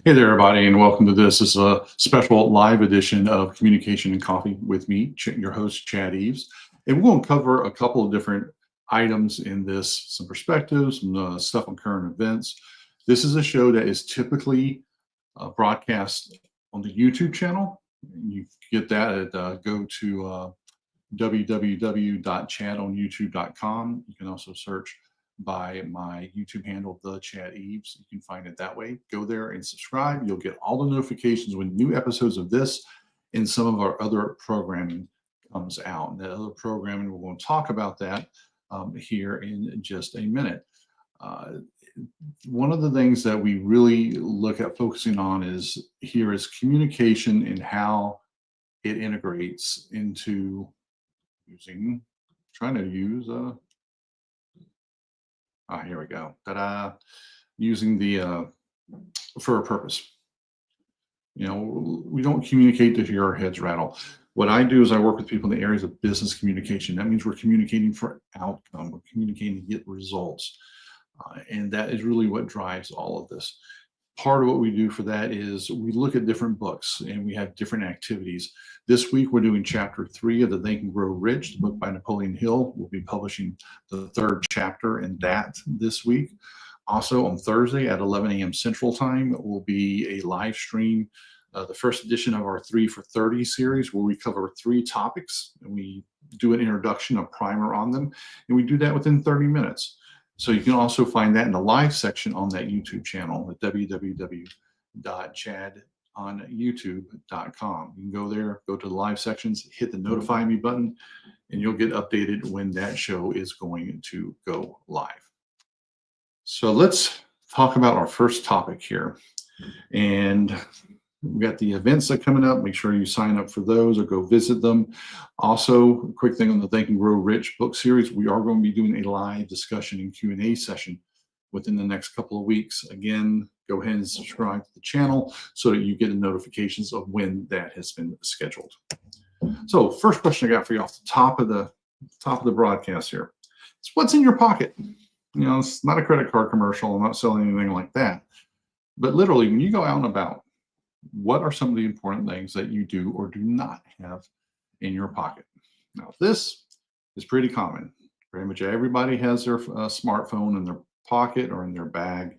Hey there, everybody, and welcome to this. This is a special live edition of Communication and Coffee with me, your host, Chad Eaves. And we're going to cover a couple of different items in this, some perspectives, some stuff on current events. This is a show that is typically broadcast on the YouTube channel. You get that at go to www.chadonyoutube.com. You can also search by my YouTube handle, The Chad Eaves. You can find it that way. Go there and subscribe. You'll get all the notifications when new episodes of this and some of our other programming comes out. And that other programming, we're going to talk about that here in just a minute. One of the things that we really look at focusing on is communication and how it integrates into trying to use here we go. Ta-da! Using the for a purpose. You know, we don't communicate to hear our heads rattle. What I do is I work with people in the areas of business communication. That means we're communicating for outcome. We're communicating to get results. And that is really what drives all of this. Part of what we do for that is we look at different books and we have different activities. This week, we're doing chapter 3 of the Think and Grow Rich, the book by Napoleon Hill. We'll be publishing the 3rd chapter in that this week. Also on Thursday at 11 a.m. Central Time will be a live stream, the first edition of our 3 for 30 series, where we cover 3 topics and we do an introduction, a primer on them, and we do that within 30 minutes. So you can also find that in the live section on that YouTube channel at www.chadonyoutube.com. You can go there, go to the live sections, hit the notify me button, and you'll get updated when that show is going to go live. So let's talk about our first topic here. And we got the events that are coming up. Make sure you sign up for those or go visit them. Also, a quick thing on the Think and Grow Rich book series, we are going to be doing a live discussion and Q&A session within the next couple of weeks. Again, go ahead and subscribe to the channel so that you get the notifications of when that has been scheduled. So, first question I got for you off the top of the broadcast here. It's what's in your pocket. You know, it's not a credit card commercial. I'm not selling anything like that. But literally, when you go out and about, what are some of the important things that you do or do not have in your pocket? Now, this is pretty common. Pretty much everybody has their smartphone in their pocket or in their bag,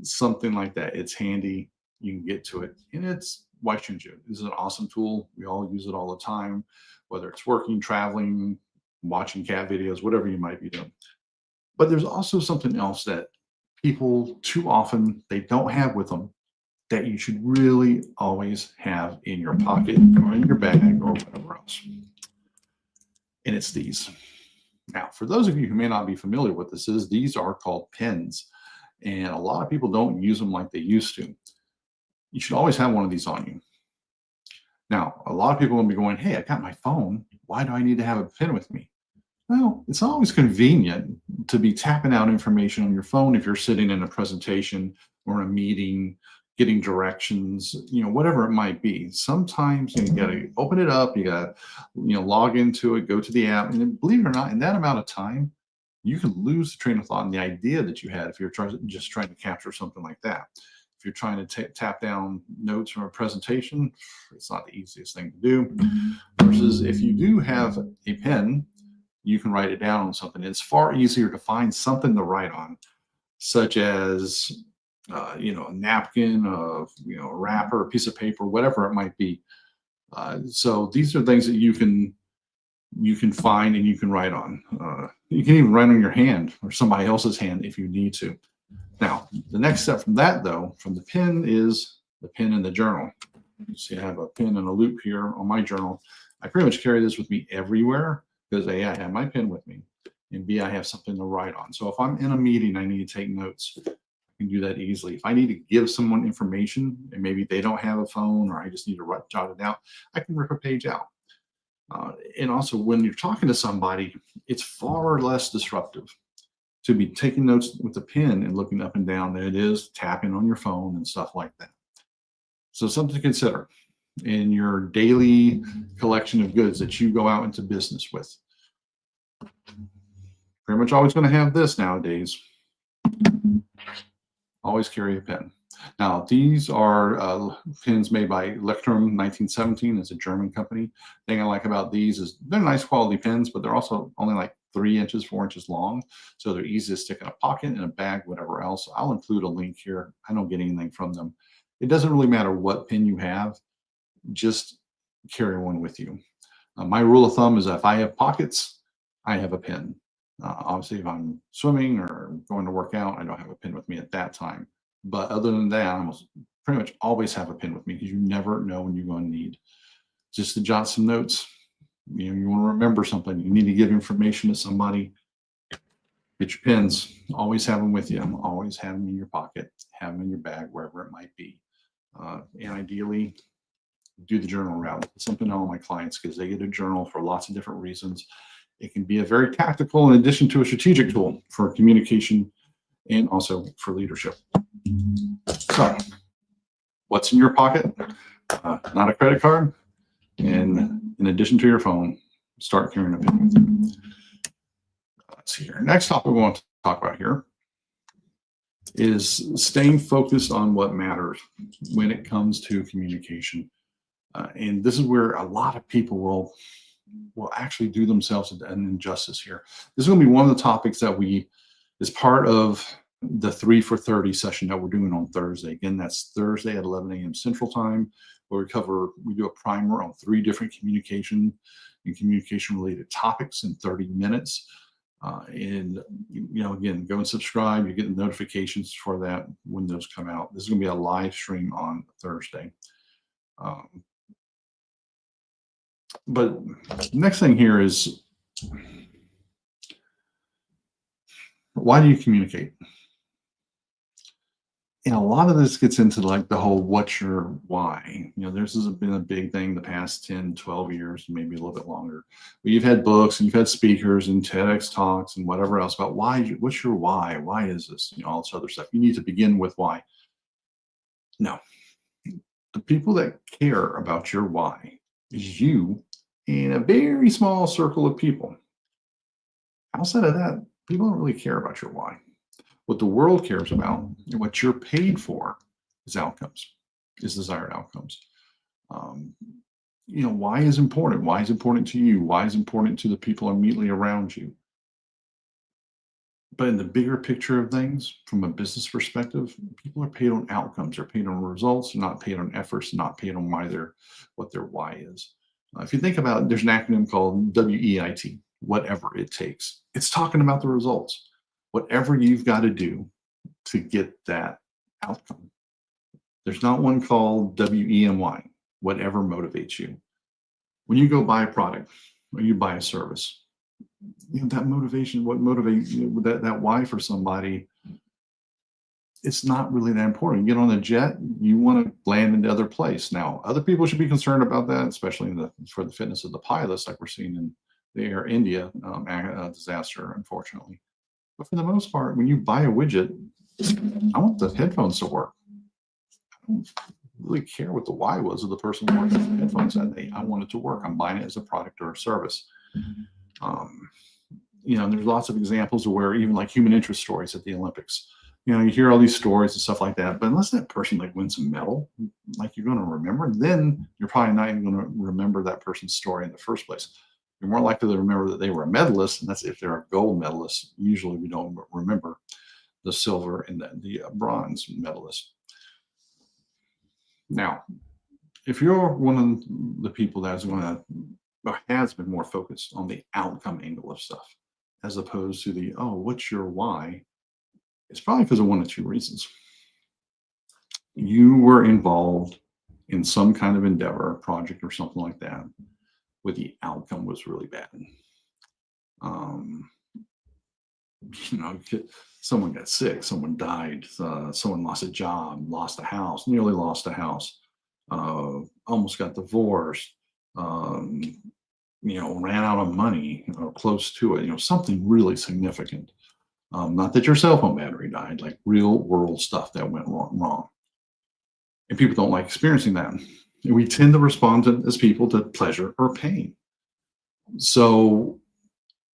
something like that. It's handy. You can get to it. And why shouldn't you? This is an awesome tool. We all use it all the time, whether it's working, traveling, watching cat videos, whatever you might be doing. But there's also something else that people too often, they don't have with them, that you should really always have in your pocket or in your bag or whatever else. And it's these. Now, for those of you who may not be familiar with this is, these are called pens. And a lot of people don't use them like they used to. You should always have one of these on you. Now, a lot of people will be going, hey, I got my phone. Why do I need to have a pen with me? Well, it's always convenient to be tapping out information on your phone if you're sitting in a presentation or in a meeting, getting directions, you know, whatever it might be. Sometimes you got to open it up, you got to, log into it, go to the app, and then, believe it or not, in that amount of time, you can lose the train of thought and the idea that you had if you're just trying to capture something like that. If you're trying to tap down notes from a presentation, it's not the easiest thing to do. Versus if you do have a pen, you can write it down on something. It's far easier to find something to write on, such as a napkin, a wrapper, a piece of paper, whatever it might be. So these are things that you can find and you can write on. You can even write on your hand or somebody else's hand if you need to. Now, the next step from that, though, from the pen is the pen in the journal. You see, I have a pen and a loop here on my journal. I pretty much carry this with me everywhere because A, I have my pen with me, and B, I have something to write on. So if I'm in a meeting, I need to take notes. Can do that easily. If I need to give someone information and maybe they don't have a phone or I just need to jot it out, I can rip a page out. And also when you're talking to somebody, it's far less disruptive to be taking notes with a pen and looking up and down than it is tapping on your phone and stuff like that. So something to consider in your daily collection of goods that you go out into business with. Pretty much always going to have this nowadays. Always carry a pen. Now, these are pins made by Electrum 1917. It's a German company. The thing I like about these is they're nice quality pins, but they're also only like 3 inches, 4 inches long. So they're easy to stick in a pocket, in a bag, whatever else. I'll include a link here. I don't get anything from them. It doesn't really matter what pin you have, just carry one with you. My rule of thumb is if I have pockets, I have a pin. Obviously, if I'm swimming or going to work out, I don't have a pin with me at that time. But other than that, I almost pretty much always have a pin with me because you never know when you're going to need just to jot some notes. You want to remember something. You need to give information to somebody. Get your pins. Always have them with you. Always have them in your pocket. Have them in your bag, wherever it might be. And ideally, do the journal route. It's something I tell my clients because they get a journal for lots of different reasons. It can be a very tactical, in addition to a strategic tool for communication and also for leadership. So, what's in your pocket? Not a credit card. And in addition to your phone, start carrying a pen with you. Let's see here. Next topic we want to talk about here is staying focused on what matters when it comes to communication. And this is where a lot of people will actually do themselves an injustice here. This is going to be one of the topics that is part of the 3 for 30 session that we're doing on Thursday. Again, that's Thursday at 11 a.m. Central Time, where we do a primer on 3 different communication and communication related topics in 30 minutes. And again, go and subscribe. You get the notifications for that when those come out. This is going to be a live stream on Thursday. But next thing here is, why do you communicate? And a lot of this gets into like the whole what's your why. This has been a big thing the past 10, 12 years, maybe a little bit longer. But you've had books and you've had speakers and TEDx talks and whatever else about what's your why? Why is this? All this other stuff. You need to begin with why. No. The people that care about your why is you and a very small circle of people. Outside of that, people don't really care about your why. What the world cares about and what you're paid for is outcomes, is desired outcomes. Why is important? Why is important to you? Why is important to the people immediately around you? But in the bigger picture of things, from a business perspective, people are paid on outcomes. They're paid on results, not paid on efforts, not paid on what their why is. If you think about it, there's an acronym called WEIT, whatever it takes. It's talking about the results. Whatever you've got to do to get that outcome. There's not one called WEMY, whatever motivates you. When you go buy a product or you buy a service, that motivation, what motivates you, that why for somebody, it's not really that important. You get on a jet, you want to land in the other place. Now, other people should be concerned about that, especially for the fitness of the pilots, like we're seeing in the Air India disaster, unfortunately. But for the most part, when you buy a widget, I want the headphones to work. I don't really care what the why was of the person working the headphones that day. I want it to work. I'm buying it as a product or a service. There's lots of examples of where even like human interest stories at the Olympics. You hear all these stories and stuff like that, but unless that person wins a medal, like you're going to remember, then you're probably not even going to remember that person's story in the first place. You're more likely to remember that they were a medalist, and that's if they're a gold medalist. Usually we don't remember the silver and the bronze medalist. Now, if you're one of the people that has been more focused on the outcome angle of stuff, as opposed to what's your why, it's probably because of one of 2 reasons. You were involved in some kind of endeavor, project, or something like that, where the outcome was really bad. Someone got sick, someone died, someone lost a job, lost a house, nearly lost a house, almost got divorced, ran out of money or close to it, something really significant. Not that your cell phone battery died, like real world stuff that went wrong. And people don't like experiencing that. And we tend to respond as people to pleasure or pain. So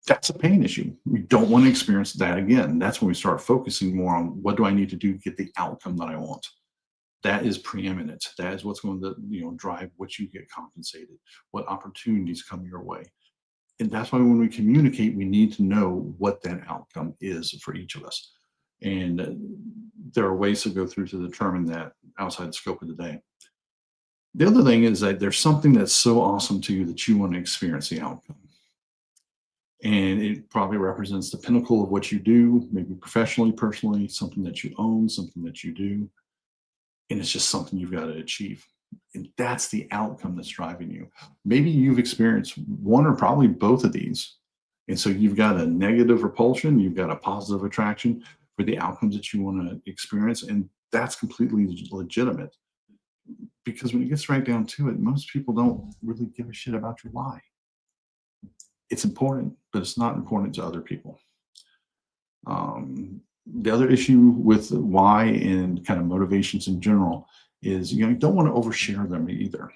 that's a pain issue. We don't want to experience that again. That's when we start focusing more on what do I need to do to get the outcome that I want. That is preeminent. That is what's going to, drive what you get compensated, what opportunities come your way. And that's why when we communicate, we need to know what that outcome is for each of us. And there are ways to go through to determine that outside the scope of the day. The other thing is that there's something that's so awesome to you that you want to experience the outcome. And it probably represents the pinnacle of what you do, maybe professionally, personally, something that you own, something that you do. And it's just something you've got to achieve. And that's the outcome that's driving you. Maybe you've experienced one or probably both of these. And so you've got a negative repulsion, you've got a positive attraction for the outcomes that you want to experience. And that's completely legitimate. Because when it gets right down to it, most people don't really give a shit about your why. It's important, but it's not important to other people. The other issue with why and kind of motivations in general is you don't want to overshare them either.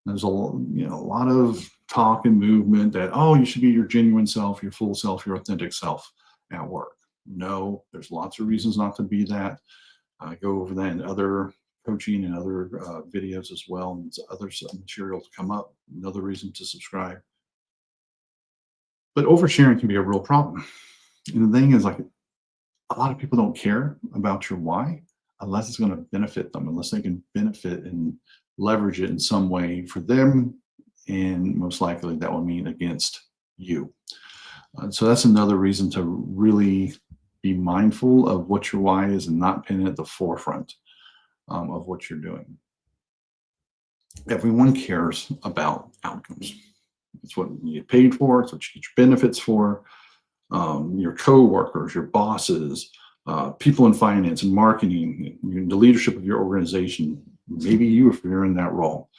There's a lot of talk and movement that, oh, you should be your genuine self, your full self, your authentic self at work. No, there's lots of reasons not to be that. I go over that in other coaching and other videos as well, and other material to come up. Another reason to subscribe. But oversharing can be a real problem. And the thing is, like, a lot of people don't care about your why unless it's going to benefit them, unless they can benefit and leverage it in some way for them. And most likely that will mean against you. So that's another reason to really be mindful of what your why is and not pin it at the forefront of what you're doing. Everyone cares about outcomes. It's what you get paid for. It's what you get your benefits for. Your co-workers, your bosses, people in finance and marketing, the leadership of your organization, maybe you if you're in that role.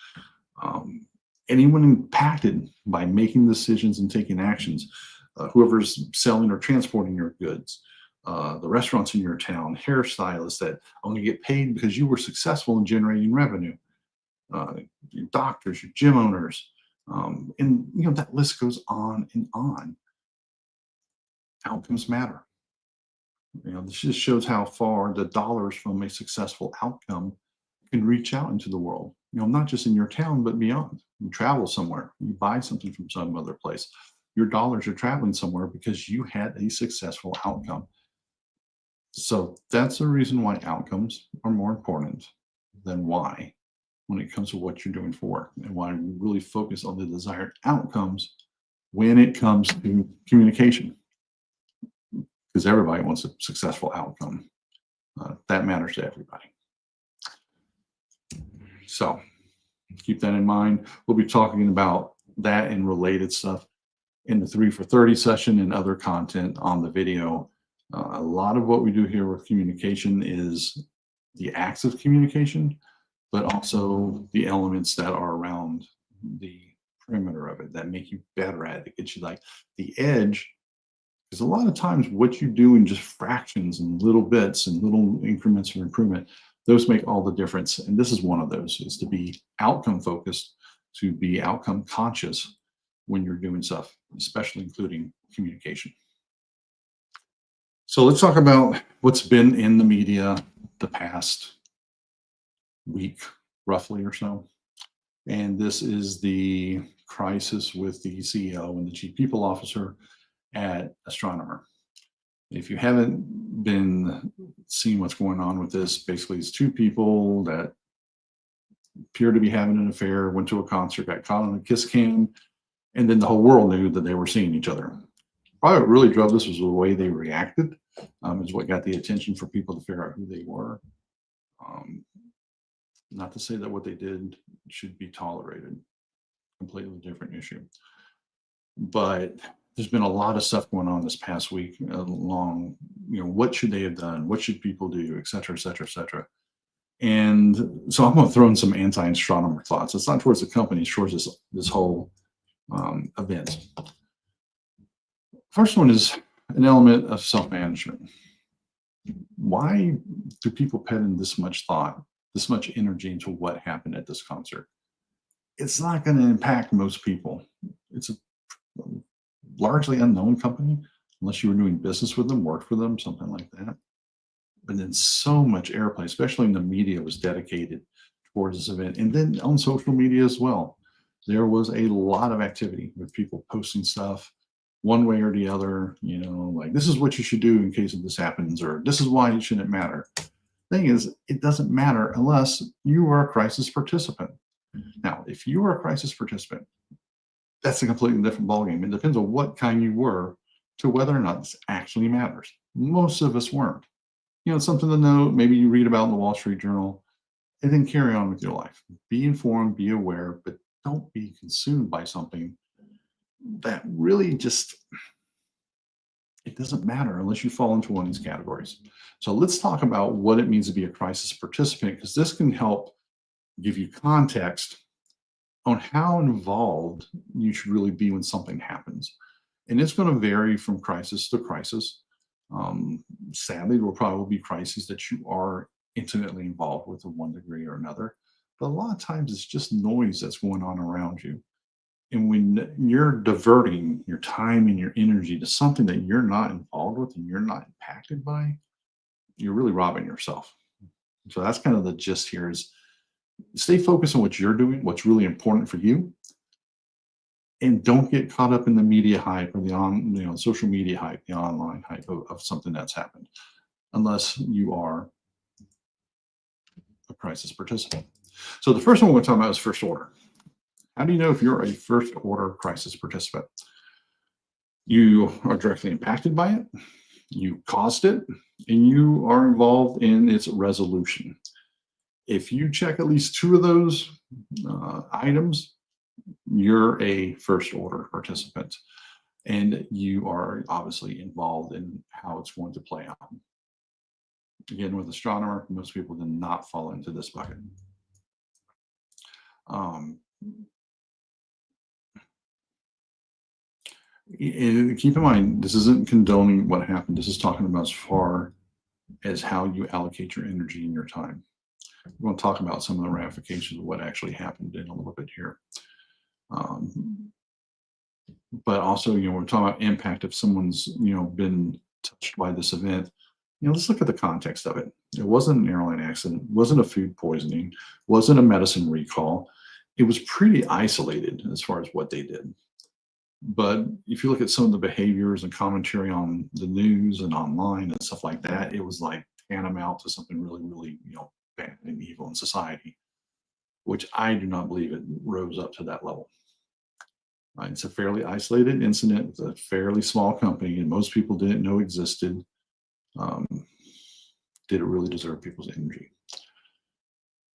Anyone impacted by making decisions and taking actions, whoever's selling or transporting your goods, the restaurants in your town, hairstylists that only get paid because you were successful in generating revenue, your doctors, your gym owners, and that list goes on and on. Outcomes matter. This just shows how far the dollars from a successful outcome can reach out into the world. Not just in your town, but beyond. You travel somewhere, you buy something from some other place. Your dollars are traveling somewhere because you had a successful outcome. So that's the reason why outcomes are more important than why when it comes to what you're doing for work, and why we really focus on the desired outcomes when it comes to communication. Because everybody wants a successful outcome. That matters to everybody. So keep that in mind. We'll be talking about that and related stuff in the 3 for 30 session and other content on the video. A lot of what we do here with communication is the acts of communication, but also the elements that are around the perimeter of it that make you better at it. It gets you like the edge. Because a lot of times what you do in just fractions and little bits and little increments of improvement, those make all the difference. And this is one of those, is to be outcome focused, to be outcome conscious when you're doing stuff, especially including communication. So let's talk about what's been in the media the past week, roughly or so. And this is the crisis with the CEO and the chief people officer at Astronomer. If you haven't been seeing what's going on with this, basically it's two people that appear to be having an affair, went to a concert, got caught on a kiss cam, and then the whole world knew that they were seeing each other. Probably what really drove this was the way they reacted, is what got the attention for people to figure out who they were. Not to say that what they did should be tolerated, completely different issue. But there's been a lot of stuff going on this past week along, what should they have done? What should people do, et cetera, et cetera, et cetera. And so I'm going to throw in some anti-astronomer thoughts. It's not towards the company, it's towards this whole event. First one is an element of self-management. Why do people put in this much thought, this much energy into what happened at this concert? It's not going to impact most people. It's a largely unknown company, unless you were doing business with them, worked for them, something like that. But then so much airplay, especially in the media, was dedicated towards this event. And then on social media as well, there was a lot of activity with people posting stuff one way or the other, like this is what you should do in case of this happens, or this is why it shouldn't matter. Thing is, it doesn't matter unless you are a crisis participant. Now, if you are a crisis participant, that's a completely different ballgame. It depends on what kind you were to whether or not this actually matters. Most of us weren't. It's something to note. Maybe you read about in the Wall Street Journal, and then carry on with your life. Be informed, be aware, but don't be consumed by something that really just, it doesn't matter unless you fall into one of these categories. So let's talk about what it means to be a crisis participant, because this can help give you context on how involved you should really be when something happens. And it's going to vary from crisis to crisis. Sadly, there will probably be crises that you are intimately involved with in one degree or another. But a lot of times it's just noise that's going on around you. And when you're diverting your time and your energy to something that you're not involved with and you're not impacted by, you're really robbing yourself. So that's kind of the gist here is stay focused on what you're doing, what's really important for you, and don't get caught up in the media hype or the social media hype, the online hype of something that's happened, unless you are a crisis participant. So the first one we're talking about is first order. How do you know if you're a first order crisis participant? You are directly impacted by it, you caused it, and you are involved in its resolution. If you check at least two of those items, you're a first order participant, and you are obviously involved in how it's going to play out. Again, with Astronomer, most people did not fall into this bucket. Keep in mind, this isn't condoning what happened. This is talking about as far as how you allocate your energy and your time. We're going to talk about some of the ramifications of what actually happened in a little bit here. But also, we're talking about impact if someone's, been touched by this event. Let's look at the context of it. It wasn't an airline accident, wasn't a food poisoning, wasn't a medicine recall. It was pretty isolated as far as what they did. But if you look at some of the behaviors and commentary on the news and online and stuff like that, it was like tantamount to something really, really, bad and evil in society, which I do not believe it rose up to that level. It's a fairly isolated incident with a fairly small company, and most people didn't know existed. Did it really deserve people's energy?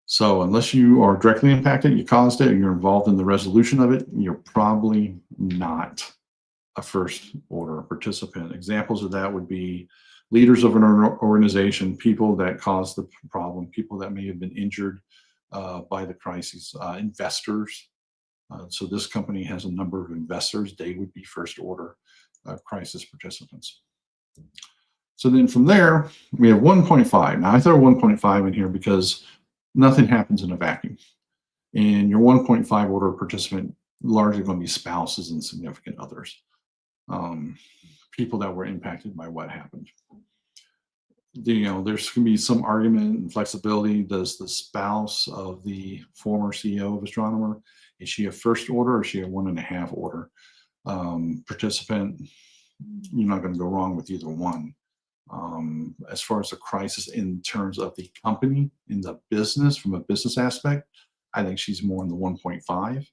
So unless you are directly impacted, you caused it, or you're involved in the resolution of it, you're probably not a first order participant. Examples of that would be leaders of an organization, people that caused the problem, people that may have been injured by the crisis, investors. So this company has a number of investors. They would be first order crisis participants. So then from there, we have 1.5. Now I throw 1.5 in here because nothing happens in a vacuum. And your 1.5 order participant largely going to be spouses and significant others, people that were impacted by what happened. There's going to be some argument and flexibility. Does the spouse of the former CEO of Astronomer, is she a first order or is she a 1.5 order participant? You're not going to go wrong with either one. As far as the crisis in terms of the company, in the business, from a business aspect, I think she's more in the 1.5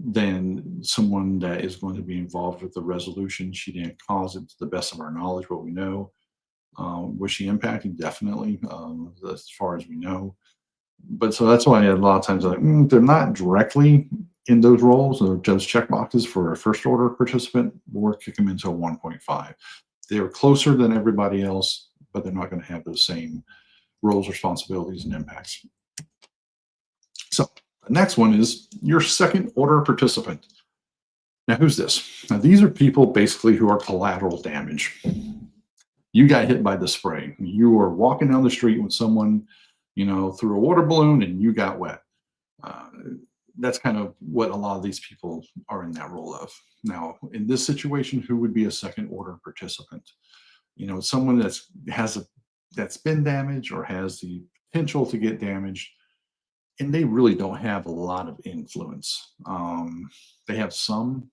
than someone that is going to be involved with the resolution. She didn't cause it to the best of our knowledge, what we know. Was she impacted? Definitely, as far as we know. But so that's why a lot of times they're not directly in those roles or those check boxes for a first order participant, or kick them into a 1.5. They're closer than everybody else, but they're not going to have those same roles, responsibilities, and impacts. So the next one is your second order participant. Now, who's this? Now, these are people basically who are collateral damage. You got hit by the spray. You were walking down the street with someone, through a water balloon, and you got wet. That's kind of what a lot of these people are in that role of. Now, in this situation, who would be a second order participant? Someone that's been damaged or has the potential to get damaged, and they really don't have a lot of influence. They have some,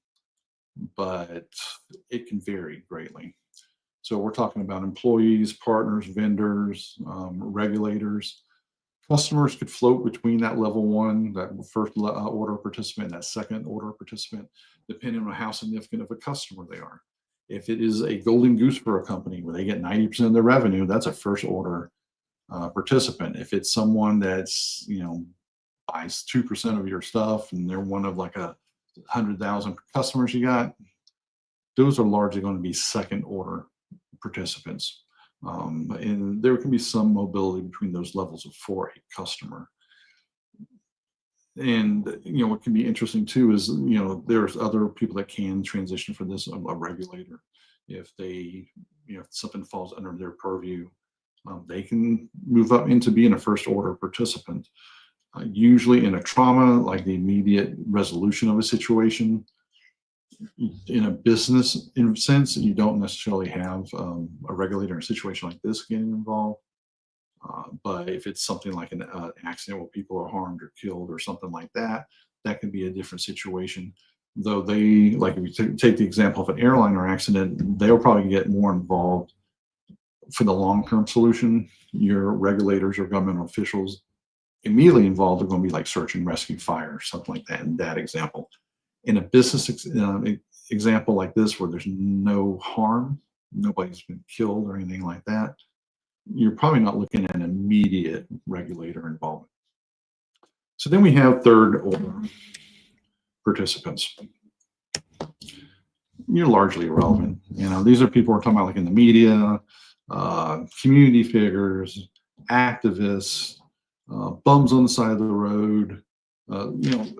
but it can vary greatly. So we're talking about employees, partners, vendors, regulators. Customers could float between that level one, that first order participant, and that second order participant, depending on how significant of a customer they are. If it is a golden goose for a company where they get 90% of their revenue, that's a first order participant. If it's someone that's, buys 2% of your stuff and they're one of like 100,000 customers you got, those are largely going to be second order participants. And there can be some mobility between those levels for a customer. And what can be interesting too is there's other people that can transition for this. A regulator, if they if something falls under their purview, they can move up into being a first order participant. Usually in a trauma, like the immediate resolution of a situation. In a business sense, you don't necessarily have a regulator in a situation like this getting involved. But if it's something like an accident where people are harmed or killed or something like that, that can be a different situation. Though they, like if you take the example of an airliner accident, they'll probably get more involved for the long-term solution. Your regulators or government officials immediately involved are going to be like search and rescue, fire, something like that in that example. In a business example like this, where there's no harm, nobody's been killed or anything like that, you're probably not looking at an immediate regulator involvement. So then we have third order participants. You're largely irrelevant. These are people we're talking about like in the media, community figures, activists, bums on the side of the road.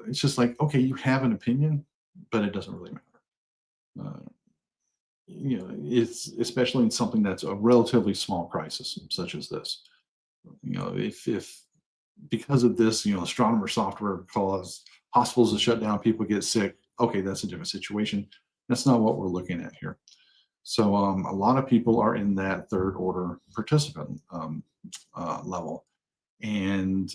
It's just like, okay, you have an opinion, but it doesn't really matter. It's especially in something that's a relatively small crisis, such as this. If because of this, Astronomer software caused hospitals to shut down, people get sick. Okay, that's a different situation. That's not what we're looking at here. So a lot of people are in that third order participant level, and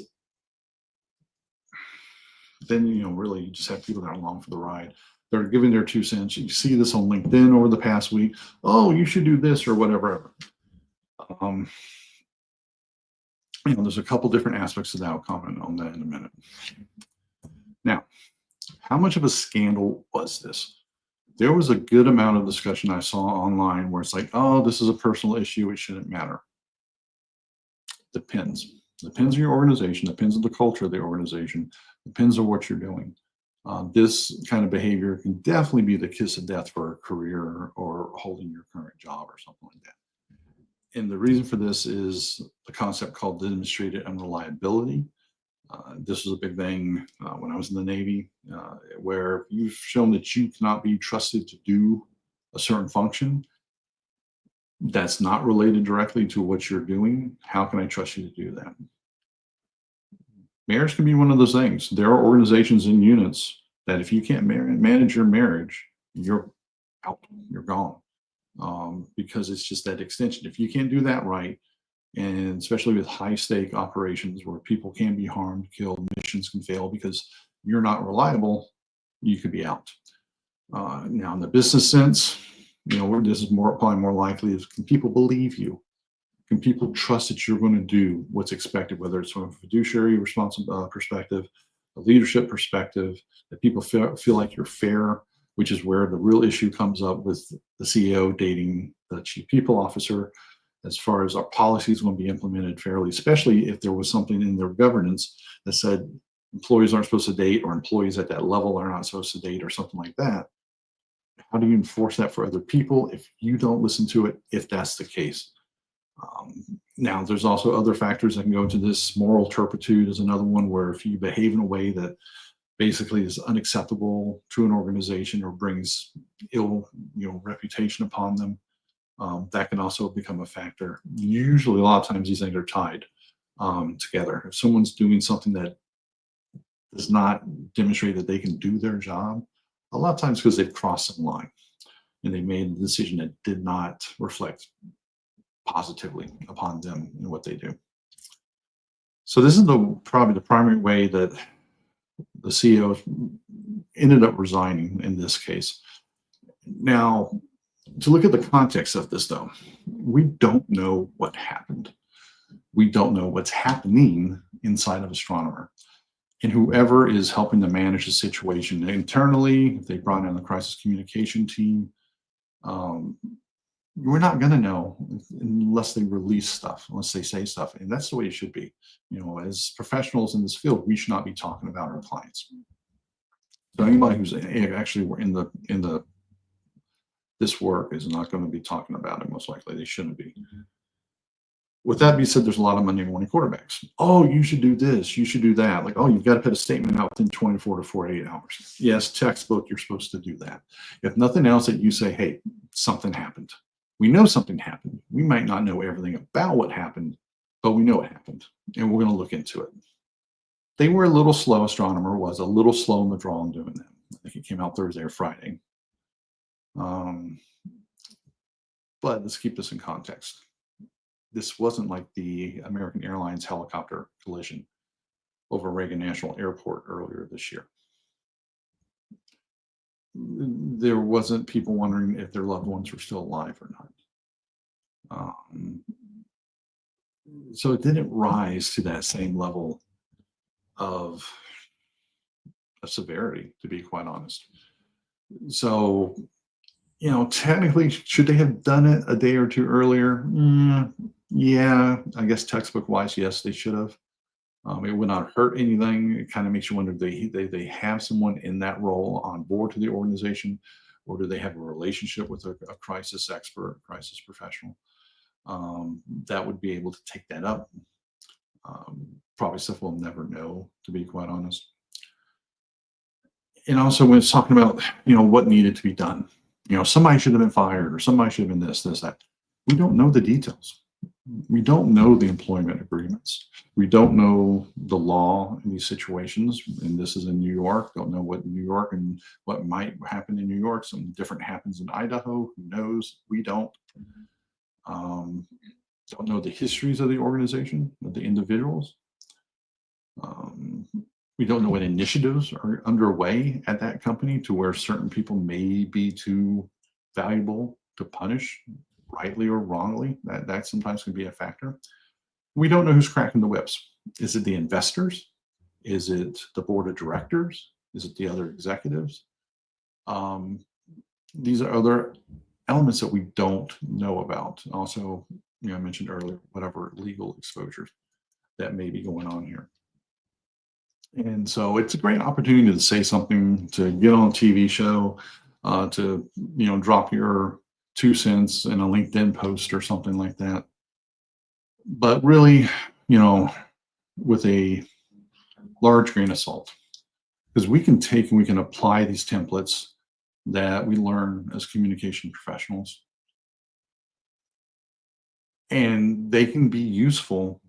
then really you just have people that are along for the ride. They're giving their 2 cents. You see this on LinkedIn over the past week. Oh, you should do this or whatever. There's a couple different aspects of that. I'll comment on that in a minute. Now, how much of a scandal was this? There was a good amount of discussion I saw online where it's like, oh, this is a personal issue. It shouldn't matter. Depends. Depends on your organization. Depends on the culture of the organization. Depends on what you're doing. This kind of behavior can definitely be the kiss of death for a career or holding your current job or something like that. And the reason for this is the concept called demonstrated unreliability. This was a big thing when I was in the Navy, where you've shown that you cannot be trusted to do a certain function that's not related directly to what you're doing. How can I trust you to do that? Marriage can be one of those things. There are organizations and units that if you can't manage your marriage, you're out, you're gone, because it's just that extension. If you can't do that right, and especially with high stake operations where people can be harmed, killed, missions can fail because you're not reliable, you could be out. Now, in the business sense, this is probably more likely is, can people believe you? Can people trust that you're going to do what's expected, whether it's from a fiduciary perspective, a leadership perspective, that people feel like you're fair, which is where the real issue comes up with the CEO dating the chief people officer, as far as our policies going to be implemented fairly, especially if there was something in their governance that said employees aren't supposed to date or employees at that level are not supposed to date or something like that. How do you enforce that for other people if you don't listen to it, if that's the case? Now, there's also other factors that can go into this. Moral turpitude is another one, where if you behave in a way that basically is unacceptable to an organization or brings ill reputation upon them, that can also become a factor. Usually, a lot of times these things are tied together. If someone's doing something that does not demonstrate that they can do their job, a lot of times because they've crossed some line. and they made a decision that did not reflect positively upon them and what they do. So this is probably the primary way that the CEO ended up resigning in this case. Now, to look at the context of this, though, we don't know what happened. We don't know what's happening inside of Astronomer. And whoever is helping to manage the situation internally, if they brought in the crisis communication team, we're not going to know unless they release stuff, unless they say stuff. And that's the way it should be. As professionals in this field, we should not be talking about our clients. So anybody who's actually in this work is not going to be talking about it. Most likely, they shouldn't be. With that being said, there's a lot of Monday morning quarterbacks. Oh, you should do this. You should do that. Like, oh, you've got to put a statement out within 24 to 48 hours. Yes, textbook, you're supposed to do that. If nothing else, that you say, hey, something happened. We know something happened. We might not know everything about what happened, but we know it happened, and we're going to look into it. They were a little slow. Astronomer was a little slow in the draw in doing that. I think it came out Thursday or Friday. But let's keep this in context. This wasn't like the American Airlines helicopter collision over Reagan National Airport earlier this year. There wasn't people wondering if their loved ones were still alive or not. So it didn't rise to that same level of severity, to be quite honest. So, technically, should they have done it a day or two earlier? Yeah, I guess textbook wise, yes, they should have. It would not hurt anything. It kind of makes you wonder, do they have someone in that role on board to the organization, or do they have a relationship with a crisis expert, crisis professional that would be able to take that up? Probably stuff we'll never know, to be quite honest. And also when it's talking about, what needed to be done, somebody should have been fired or somebody should have been this, that. We don't know the details. We don't know the employment agreements. We don't know the law in these situations. And this is in New York. Don't know what New York and what might happen in New York. Some different happens in Idaho. Who knows? We don't. Don't know the histories of the organization, of the individuals. We don't know what initiatives are underway at that company to where certain people may be too valuable to punish, rightly or wrongly. That sometimes can be a factor. We don't know who's cracking the whips. Is it the investors? Is it the board of directors? Is it the other executives? These are other elements that we don't know about. Also, I mentioned earlier, whatever legal exposures that may be going on here. And so it's a great opportunity to say something, to get on a TV show, to drop your 2 cents in a LinkedIn post or something like that. But really, with a large grain of salt, because we can take and we can apply these templates that we learn as communication professionals, and they can be useful,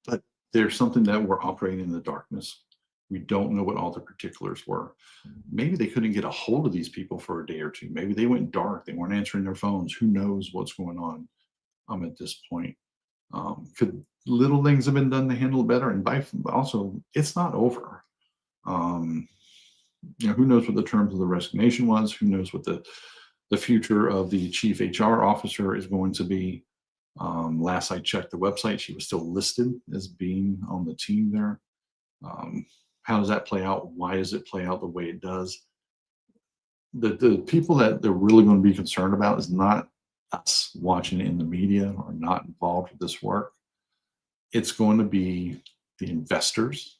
but there's something that we're operating in the darkness. We don't know what all the particulars were. Maybe they couldn't get a hold of these people for a day or two. Maybe they went dark. They weren't answering their phones. Who knows what's going on at this point. Could little things have been done to handle it better? And also, it's not over. Who knows what the terms of the resignation was? Who knows what the future of the chief HR officer is going to be? Last I checked the website, she was still listed as being on the team there. How does that play out? Why does it play out the way it does? The people that they're really going to be concerned about is not us watching it in the media or not involved with this work. It's going to be the investors.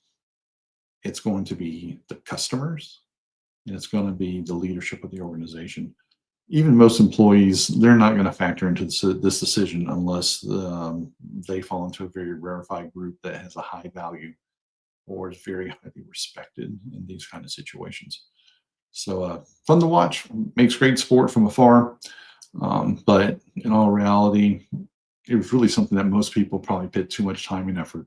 It's going to be the customers. And it's going to be the leadership of the organization. Even most employees, they're not going to factor into this decision unless they fall into a very rarefied group that has a high value or is very highly respected in these kind of situations. So fun to watch, makes great sport from afar. But in all reality, it was really something that most people probably put too much time and effort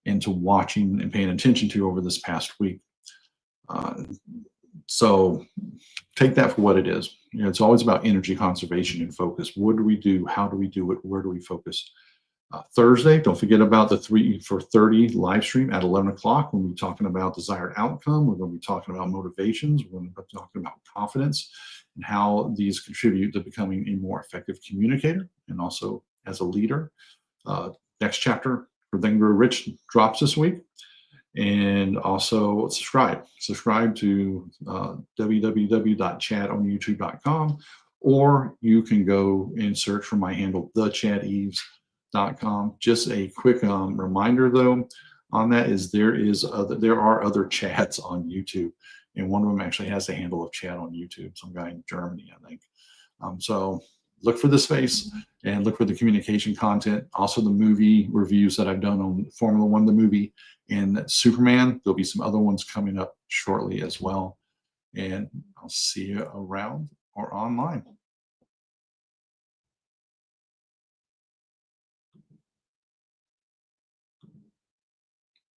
into watching and paying attention to over this past week. So take that for what it is. You know, it's always about energy conservation and focus. What do we do? How do we do it? Where do we focus? Thursday, don't forget about the 3 for 30 live stream at 11 o'clock when we're talking about desired outcome. We're going to be talking about motivations. We're going to be talking about confidence and how these contribute to becoming a more effective communicator and also as a leader. Next chapter for Think and Grow Rich drops this week. And also subscribe to www.chadonyoutube.com, or you can go and search for my handle, thechadeaves.com. Just a quick reminder though on that is there are other Chads on YouTube, and one of them actually has the handle of Chad on YouTube, some guy in Germany, I think. So look for the space and look for the communication content. Also the movie reviews that I've done on Formula One, the movie, and Superman. There'll be some other ones coming up shortly as well. And I'll see you around or online.